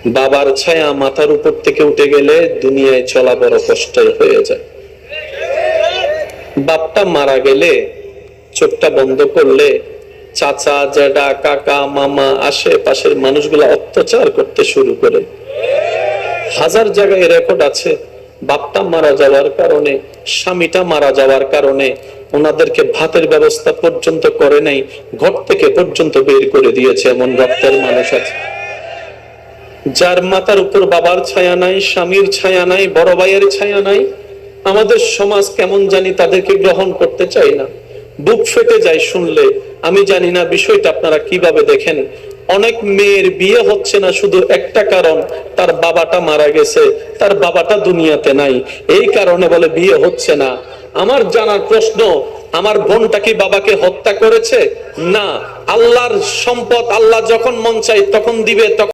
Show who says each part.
Speaker 1: বাবার ছায়া মাথার উপর থেকে উঠে গেলে দুনিয়ায় চলা বড় কষ্ট হয়ে যায়। বাপটা মারা গেলে, চোখটা বন্ধ করলে চাচা, জ্যাঠা, কাকা, মামা, আশেপাশের মানুষগুলো অত্যাচার করতে শুরু করে। হাজার জায়গায় রেকর্ড আছে, বাপটা মারা যাওয়ার কারণে, স্বামীটা মারা যাওয়ার কারণে ওনাদেরকে ভাতের ব্যবস্থা পর্যন্ত করে নাই, ঘর থেকে পর্যন্ত বের করে দিয়েছে। এমন রক্তের মানুষ আছে। যার মাথার উপর বাবার ছায়া নাই, স্বামীর ছায়া নাই, বড় ভাইয়ের ছায়া নাই, আমাদের সমাজ কেমন জানি তাদেরকে গ্রহণ করতে চায় না। বুক ফেটে যায় শুনলে। আমি জানি না বিষয়টা আপনারা কিভাবে দেখেন। অনেক মেয়ের বিয়ে হচ্ছে না শুধু একটা কারণ, তার বাবাটা মারা গেছে, তার বাবাটা দুনিয়াতে নাই, এই কারণে বলে বিয়ে হচ্ছে না। আমার জানার প্রশ্ন, আমার বোনটা কি বাবাকে হত্যা করেছে? না। আল্লাহর সম্পদ আল্লাহ যখন মন চায় তখন দিবে, তখন